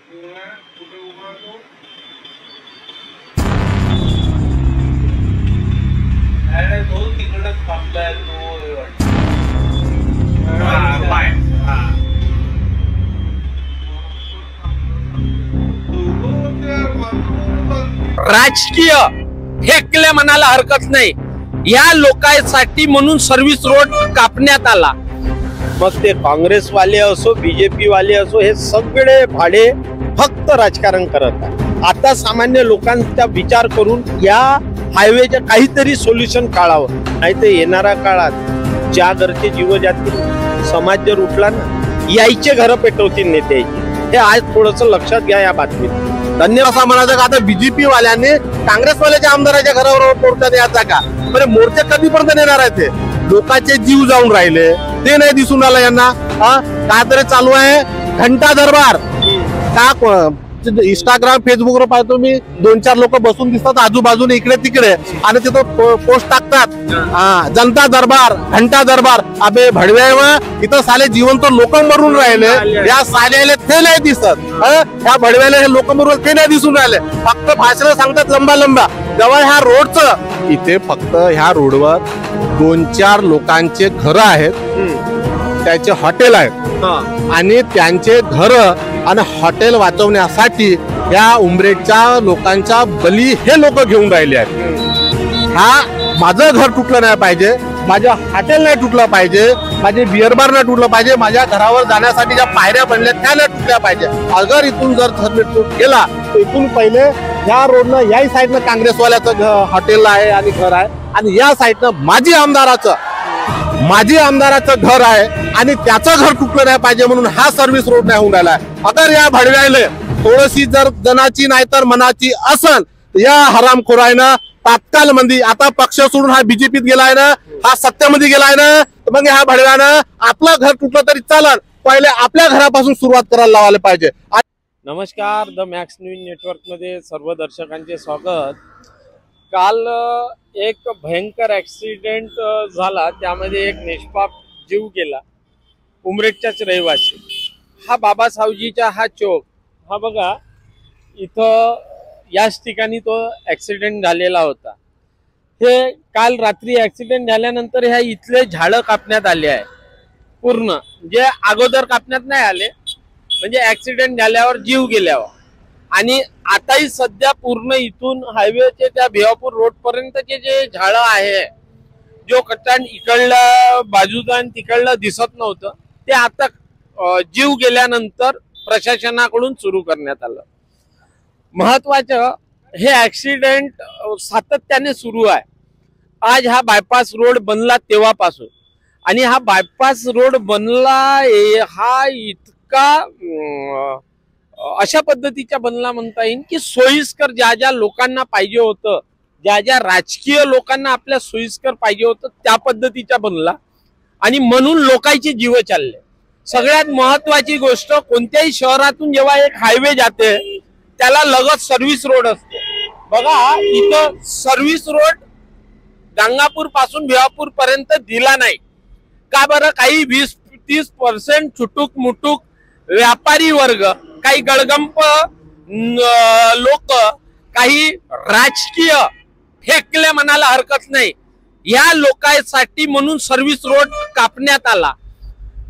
राजकीय हेकले म्हणायला हरकत नाही। या लोकांसाठी म्हणून सर्व्हिस रोड कापण्यात आला। मग ते काँग्रेसवाले असो बीजेपी वाले असो हे सगळे भाडे फक्त राजकारण करत आहे। आता सामान्य लोकांचा विचार करून या हायवेचे काहीतरी सोल्युशन काढावं, नाही तर येणाऱ्या काळात ज्या घरचे जीव जातील, समाज जर उठला ना यायचे घर पेटवतील नेत्याची। हे आज थोडस लक्षात घ्या या बातमीत। धन्यवाद असं म्हणायचं का आता बीजेपी वाल्याने काँग्रेसवाल्याच्या आमदाराच्या घरावर मोर्चा द्यायचा का? म्हणजे मोर्चा कधीपर्यंत नेणार आहे? ते लोकांचे जीव जाऊन राहिले ते नाही दिसून आलं यांना। काय तरी चालू आहे घंटा दरबार का? इंस्टाग्राम फेसबुकवर पाहतो मी 2-4 लोक बसून दिसतात आजूबाजूने इकडे तिकडे आणि तिथं पोस्ट टाकतात जनता दरबार घंटा दरबार। अबे भडव्या इथं साले जिवंत लोक मरून राहिले, या साल्याला ते नाही दिसत। ह्या भडव्याला हे लोक मरून ते नाही दिसून राहिले, फक्त भाषण सांगतात लंबा लंबा। जवळ ह्या रोडचं इथे फक्त ह्या रोडवर 2-4 लोकांचे घर आहेत, त्याचे हॉटेल आहेत आणि त्यांचे घर आणि हॉटेल वाचवण्यासाठी या उमरेडच्या लोकांचा बली हे लोक घेऊन राहिले आहेत। हा माझं घर तुटलं नाही पाहिजे, माझं हॉटेल नाही तुटलं पाहिजे, माझे बिअर बार नाही तुटलं पाहिजे, माझ्या घरावर जाण्यासाठी ज्या पायऱ्या बनल्या त्या नाही तुटल्या पाहिजे। अगर इथून जर तुट गेला तर इथून पहिले या रोडनं याही साईडनं काँग्रेसवाल्याचं हॉटेल आहे आणि घर आहे आणि या साईडनं माजी आमदाराचं घर आहे आणि त्याचं घर तुटलं नाही पाहिजे म्हणून हा सर्व्हिस रोड नाही होऊन राहिला। अगर या भडव्याले थोडीशी जर जनाची नाही तर मनाची असन या हरामखोरायनं तात्काळ मध्ये आता पक्ष सोडून हा बीजेपीत गेलाय ना, हा सत्तेमध्ये गेलाय ना, तर मग ह्या भडव्यानं आपलं घर तुटलं तरी चालन, पहिले आपल्या घरापासून सुरुवात करायला लावायला पाहिजे। नमस्कार, द मॅक्स न्यूज नेटवर्क मध्ये सर्व दर्शकांचे स्वागत। काल एक भयंकर ऍक्सिडेंट झाला, त्यामध्ये एक निष्पाप जीव गेला, उमरेडच्याच रहिवासी। हा बाबासावजीचा हा चौक हा बघा, इथं याच ठिकाणी तो ऍक्सिडेंट झालेला होता। हे काल रात्री ऍक्सिडेंट झाल्यानंतर ह्या इथले झाडं कापण्यात आले आहे पूर्ण, जे अगोदर कापण्यात नाही आले, म्हणजे ऍक्सिडेंट झाल्यावर जीव गेल्यावर। आणि आताही सध्या पूर्ण इथून हायवेचे त्या भिवापूर रोड पर्यंतचे जे झाडं आहे, जो कट्टा इकडल्या बाजूचा आणि तिकडलं दिसत नव्हतं, ते आता जीव गेल्यानंतर प्रशासनाकडून सुरू करण्यात आलं। महत्वाचं हे ऍक्सिडेंट सातत्याने सुरू आहे। आज हा बायपास रोड बनला तेव्हापासून, आणि हा बायपास रोड बनला हा इतका अशा पद्धतीचा बनला म्हणता येईल की सोयीस्कर ज्या ज्या लोकांना पाहिजे होतं, ज्या ज्या राजकीय लोकांना आपल्या सोयीस्कर पाहिजे होतं त्या पद्धतीचा बनला, आणि म्हणून लोकांचे जीव चालले। सगळ्यात महत्वाची गोष्ट, कोणत्याही शहरातून जेव्हा एक हायवे जाते त्याला लगत सर्व्हिस रोड असते। बघा इथं सर्व्हिस रोड गंगापूर पासून भिवापूर पर्यंत दिला नाही का बरं? काही 20-30% छुटूक मुटूक व्यापारी वर्ग, काही गळगंप लोक, काही राजकीय फेकले म्हणायला हरकत नाही, या लोकांसाठी म्हणून सर्व्हिस रोड कापण्यात आला।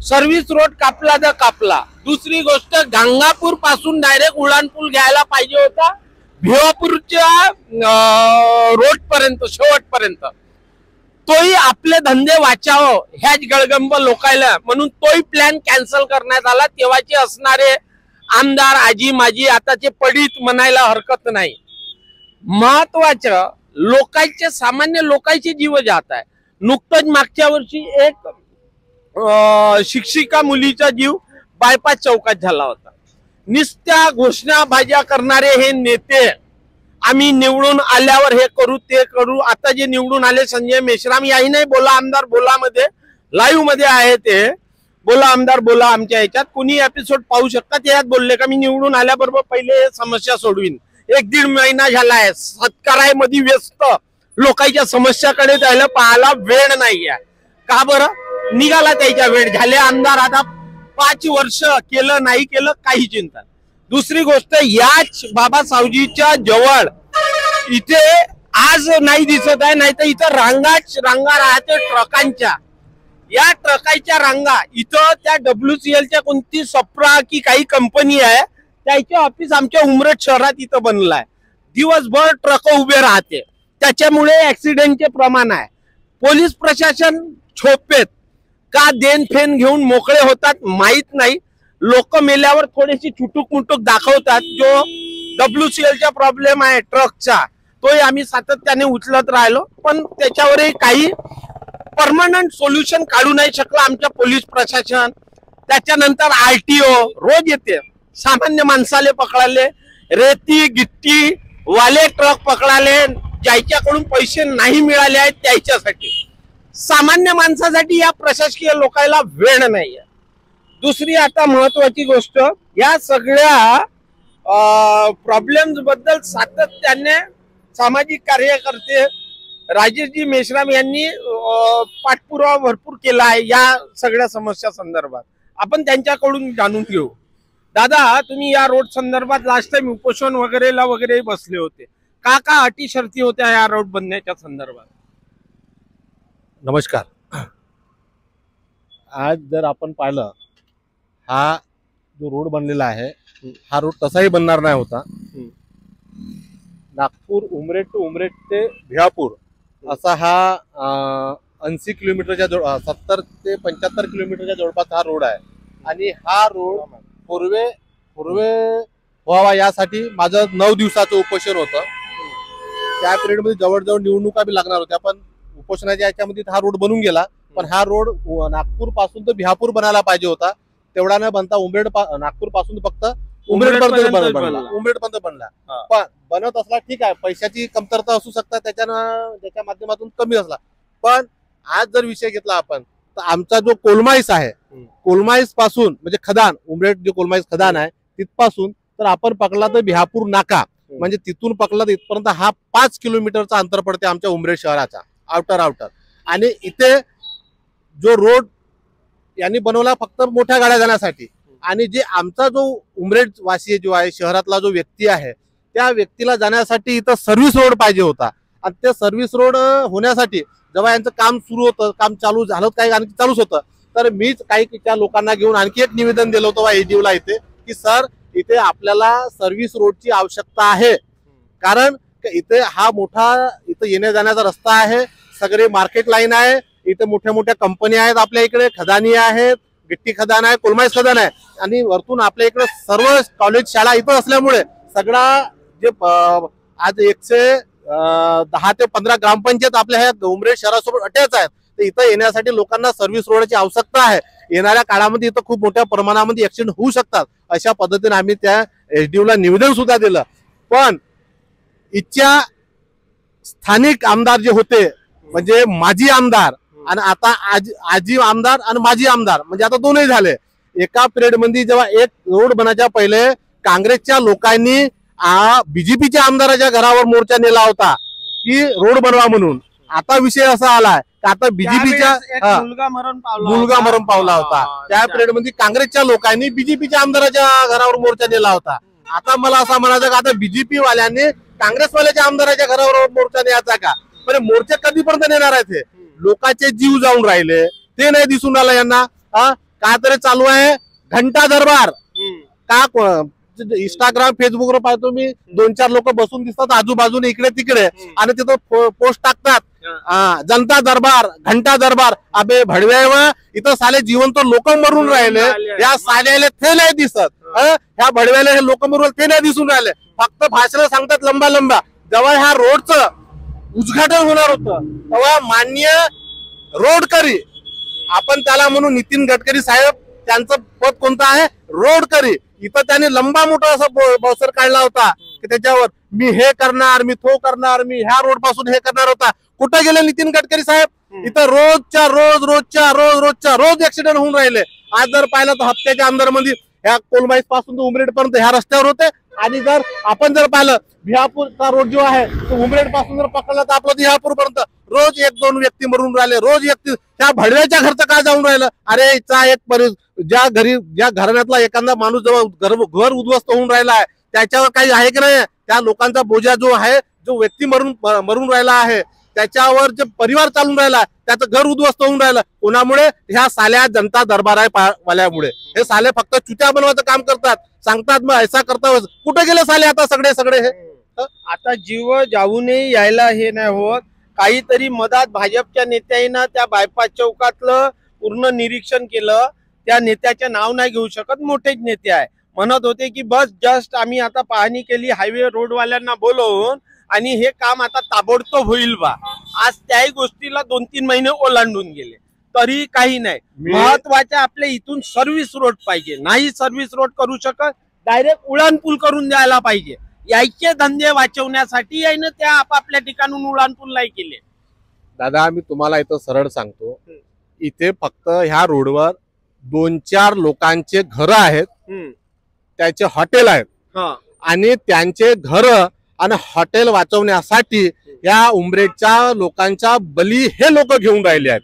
सर्व्हिस रोड कापला तर कापला। दुसरी गोष्ट, गंगापूर पासून डायरेक्ट उड्डाणपूल घ्यायला पाहिजे होता भिवापूरच्या रोड पर्यंत, शेवटपर्यंत। तोही आपले धंदे वाचावं ह्याच गळगंब लोकायला म्हणून तोही प्लॅन कॅन्सल करण्यात आला। तेव्हाचे असणारे आमदार आजी माजी आताचे पडित म्हणायला हरकत नाही। महत्वाचं, लोकांचे सामान्य लोकांचे जीव जात आहे। नुकतंच मागच्या वर्षी एक शिक्षिका मुलीचा जीव बायपास चौकात झाला होता। निस्त्या घोषणाबाज्या करणारे हे नेते, आम्ही निवडून आल्यावर हे करू ते करू। आता जे निवडून आले संजय मेश्राम, याही नाही बोला आमदार बोला मध्ये लाईव्ह मध्ये आहे, ते बोला आमदार बोला आमच्या ह्याच्यात कोणी एपिसोड पाहू शकता, त्यात बोलले का मी निवडून आल्याबरोबर पहिले समस्या सोडवीन। 1-1.5 महिना झालाय सत्कारामध्ये व्यस्त, लोकांच्या समस्याकडे त्याला पाहायला वेळ नाहीये। का बरं? निघाला त्याच्या वेळ, झाले आमदार आता 5 वर्ष, केलं नाही केलं काही चिंता। दुसरी गोष्ट, याच बाबा सावजीच्या जवळ इथे आज नाही दिसत आहे, नाही तर इथं रांगा राहते ट्रकांच्या. या ट्रकांच्या रांगा इथं त्या WCLच्या कोणती सप्रा की काही कंपनी आहे त्याचे ऑफिस आमच्या उमरेड शहरात इथं बनलं आहे. दिवसभर ट्रक उभे राहते, त्याच्यामुळे ऍक्सिडेंटचे प्रमाण आहे. पोलीस प्रशासन छोपेत का देणफेण घेऊन मोकळे होतात माहित नाही. लोक मेल्यावर थोडीशी चुटूक मुटूक दाखवतात. जो WCLचा प्रॉब्लेम आहे ट्रकचा, तोही आम्ही सातत्याने उचलत राहिलो, पण त्याच्यावरही काही परमनंट सोल्युशन काढू नाही शकला आमच्या पोलीस प्रशासन. त्याच्यानंतर RTO रोज येते सामान्य माणसाले पकडाले, रेती गिट्टी वाले ट्रक पकडाले, ज्याच्याकडून पैसे नाही मिळाले आहेत त्याच्यासाठी. सामान्य माणसासाठी या प्रशासकीय लोकांना वेळ नाहीये. दुसरी आता महत्वाची गोष्ट, या सगळ्या प्रॉब्लेम्स बद्दल सातत्याने सामाजिक कार्यकर्ते राजेशजी मेश्राम यांनी पाठपुरावा भरपूर केला आहे या सगळ्या समस्या संदर्भात. आपण त्यांच्याकडून जाणून घेऊ. दादा, तुम्ही या रोड संदर्भात लास्ट टाइम उपोषण वगैरे बसले होते. का अटी शर्ती होत्या या रोड बनण्याच्या संदर्भात? नमस्कार. आज जर आपण पाहिलं, हा जो रोड बनलेला आहे हा रोड तसाही बनणार नाही होता. नागपूर उमरेड ते भिवापूर असा हा 80 किलोमीटरच्या 70 ते 75 किलोमीटरच्या जवळपास हा रोड आहे. आणि हा रोड पूर्वे व्हावा यासाठी माझं 9 दिवसाचं उपोषण होतं. त्या पिरियडमध्ये जवळजवळ निवडणुका बी लागणार होत्या, पण उपोषणाच्या याच्यामध्ये हा रोड बनून गेला. पण हा रोड नागपूर पासून तर भिवापूर बनायला पाहिजे होता, तेवढा न बनता नागपूर पासून फक्त उमरेड पर्यंत बनला. पण बनत असला ठीक आहे, पैशाची कमतरता असू शकता त्याच्या माध्यमातून कमी असला. पण आज जर विषय घेतला आपण तर आमचा जो कोलमाईस आहे, कोलमाईस पासून म्हणजे खदान, उमरेड जे कोलमाईस खदान आहे तिथपासून तर आपण पकडला तर भिवापूर नाका, म्हणजे तिथून पकडला तर इथपर्यंत हा 5 किलोमीटरचा अंतर पडते आमच्या उमरेड शहराचा आउटर. आणि इथे जो रोड यांनी बनवला फक्त मोठ्या गाड्या जाण्यासाठी. आणि जे आमचा जो उमरेड वासी जो आहे, शहरातला जो व्यक्ती आहे, त्या व्यक्तीला जाण्यासाठी इथं सर्व्हिस रोड पाहिजे होता. आणि ते सर्व्हिस रोड होण्यासाठी जेव्हा यांचं काम सुरू होतं, काम चालू झालं, काही आणखी चालूच होतं, तर मीच काही त्या लोकांना घेऊन आणखी एक निवेदन दिलं होतं ADO इथे, की सर इथे आपल्याला सर्व्हिस रोडची आवश्यकता आहे. कारण इथे हा मोठा इथं येण्या जाण्याचा रस्ता आहे, सगळे मार्केट लाईन आहे, इथे मोठ्या मोठ्या कंपन्या आहेत, आपल्या इकडे खदानी आहेत, गिट्टी खदान आहे, कोलमाईस खदान आहे, आणि वरतून आपल्या इकडे सर्व कॉलेज शाळा इथं असल्यामुळे सगळा जे आज 110 ते 15 ग्रामपंचायत आपल्या ह्या उमरेड शहरासोबत अटॅच आहेत. तर इथं येण्यासाठी लोकांना सर्व्हिस रोडची आवश्यकता आहे. येणाऱ्या काळामध्ये इथं खूप मोठ्या प्रमाणामध्ये ऍक्सिडेंट होऊ शकतात. अशा पद्धतीने आम्ही त्या SDO निवेदन सुद्धा दिलं. पण इथच्या स्थानिक आमदार जे होते, म्हणजे माजी आमदार आणि आता आजी आमदार आणि माजी आमदार, म्हणजे आता दोनही झाले. एका पिरियड मध्ये जेव्हा एक रोड बनायच्या पहिले काँग्रेसच्या लोकांनी BJPच्या आमदाराच्या घरावर मोर्चा नेला होता की रोड बनवा म्हणून. आता विषय असा आलाय की आता BJPच्या मुलगा मरण पावला होता. त्या पिरियड मध्ये काँग्रेसच्या लोकांनी BJPच्या आमदाराच्या घरावर मोर्चा नेला होता. आता मला असं म्हणायचं का आता BJP वाल्यांनी काँग्रेसवाल्याच्या आमदाराच्या घरावर मोर्चा न्यायचा का? म्हणजे मोर्चे कधीपर्यंत नेणार आहेत? हे लोकांचे जीव जाऊन राहिले ते नाही दिसून आलं यांना. का तरी चालू आहे घंटा दरबार. का इंस्टाग्राम फेसबुकवर पाहतो मी 2-4 लोक बसून दिसतात आजूबाजूने इकडे तिकडे, आणि तिथं पोस्ट टाकतात जनता दरबार, घंटा दरबार. अबे भडव्या, इथं साले जिवंत लोक मरून राहिले, या साल्याला ते नाही दिसत. ह्या भडव्याला हे लोक मरून ते नाही दिसून राहिले, फक्त भाषण सांगतात लंबा. जेव्हा ह्या रोडचं उद्घाटन होणार होतं तेव्हा माननीय रोडकरी, आपण त्याला म्हणून नितीन गडकरी साहेब, त्यांचं पद कोणतं आहे? रोडकरी. इथं त्याने लंबा मोठा असा बॉसर काढला होता की त्याच्यावर मी हे करणार, मी तो करणार, मी ह्या रोड पासून हे करणार होता. कुठे गेले नितीन गडकरी साहेब? इथं रोज ऍक्सिडेंट होऊन राहिले. आज जर पाहिलं तर हप्त्याच्या अंदर मध्ये ह्या कोलमाईस पासून उमरेड पर्यंत ह्या रस्त्यावर होते. आणि जर आपण जर पाहिलं बिहापूरचा रोड जो आहे तो उमरेड पासून जर पकडला तर आपलं बिहापूर पर्यंत रोज 1-2 व्यक्ती मरून राहिले. रोज त्या भडव्याच्या घरचं काय जाऊन राहिलं. अरे इथचा एक ज्या घराण्यातला एखादा माणूस जेव्हा घर उद्ध्वस्त होऊन राहिला आहे त्याच्यावर काही आहे की नाही. त्या लोकांचा बोजा जो आहे, जो व्यक्ती मरून राहिला आहे त्याच्यावर जे परिवार चालून राहिला त्याचं घर उद्ध्वस्त होऊन राहिलं कोणामुळे. ह्या साल्या जनता दरबार आहे वाल्यामुळे. हे साले फक्त चुत्या बनवायचं काम करतात, सांगतात मग ऐसा करता. कुठे गेले साले आता सगळे हे. आता जीव जाऊनही यायला हे नाही होत. काहीतरी मधात भाजपच्या नेत्यानं त्या बायपास चौकातलं पूर्ण निरीक्षण केलं. त्या नेत्याचे नाव नाही घेऊ शकत, मोठेच नेते आहे. म्हणत होते की बस जस्ट आम्ही आता पाहणी केली हायवे रोडवाल्यांना बोलवून आणि हे काम आता ताबडतोब होईल बा. आज त्याही गोष्टीला 2-3 महिने ओलांडून गेले तरी काही नाही. महत्वाचे आपल्या इथून सर्व्हिस रोड पाहिजे. नाही सर्व्हिस रोड करू शकत, डायरेक्ट उड्डाणपूल करून द्यायला पाहिजे. यायचे धंदे वाचवण्यासाठी यायनं त्या आपापल्या ठिकाणून उड्डाणपूल नाही केले. दादा मी तुम्हाला इथं सरळ सांगतो, इथे फक्त ह्या रोडवर 2-4 लोकांचे घर आहेत, त्याचे हॉटेल आहेत आणि त्यांचे घर आणि हॉटेल वाचवण्यासाठी या उमरेडच्या लोकांचा बली हे लोक घेऊन राहिले आहेत.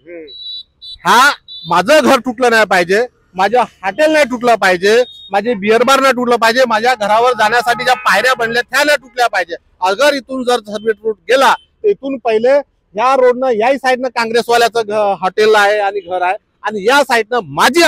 हा माझं घर तुटलं नाही पाहिजे, माझं हॉटेल नाही तुटलं पाहिजे, माझे बिअर बार नाही तुटलं पाहिजे, माझ्या घरावर जाण्यासाठी ज्या पायऱ्या बनल्या त्या नाही तुटल्या पाहिजे. अगर इथून जर सर्व्हिस रोड गेला तर इथून पहिले या रोडनं याही साईडनं काँग्रेसवाल्याचं हॉटेल आहे आणि घर आहे आणि या साईडनं माजी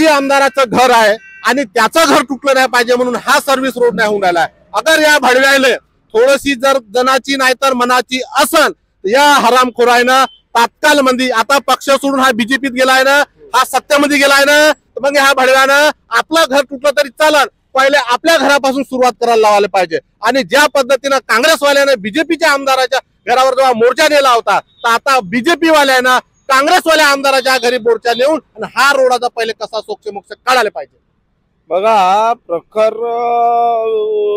आमदाराचं घर आहे आणि त्याचं घर तुटलं नाही पाहिजे म्हणून हा सर्व्हिस रोड नाही होऊन राहिला. अगर या भडव्याले थोडीशी जर जनाची नाही तर मनाची असन या हरामखोरायनं तात्काळ मध्ये आता पक्ष सोडून हा बीजेपीत गेलाय ना, हा सत्तेमध्ये गेलाय ना, मग ह्या भडव्यानं आपलं घर तुटलं तरी चालन, पहिले आपल्या घरापासून सुरुवात करायला लावायला पाहिजे. आणि ज्या पद्धतीनं काँग्रेसवाल्याने बीजेपीच्या आमदाराच्या घरावर जेव्हा मोर्चा नेला होता तर आता बीजेपी वाल्यानं काँग्रेसवाल्या आमदाराच्या घरी मोर्चा नेऊन आणि हा रोडाचा पहिले कसा सोक्ष काढायला पाहिजे. बघा प्रखर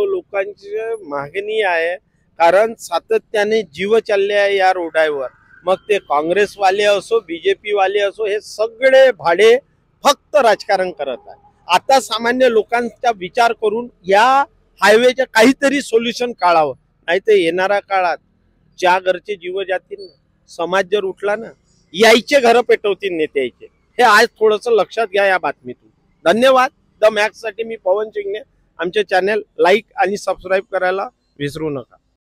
लोकांची मागणी आहे, कारण सातत्याने जीव चालले आहे या रोडावर. मग ते काँग्रेसवाले असो बीजेपी वाले असो, हे सगळे भाडे फक्त राजकारण करत आहे. आता सामान्य लोकांचा विचार करून या हायवेचे काहीतरी सोल्युशन काढावं, नाही तर येणाऱ्या काळात ज्या घरचे जीव जातील ना, समाज जर उठला ना, यायचे घर पेटवतील नेत्याचे. हे आज थोडंसं लक्षात घ्या या बातमीतून. धन्यवाद. द मॅक्स साठी मी पवन चिंगणे. आमचे चॅनल लाईक आणि सबस्क्राईब करायला विसरू नका.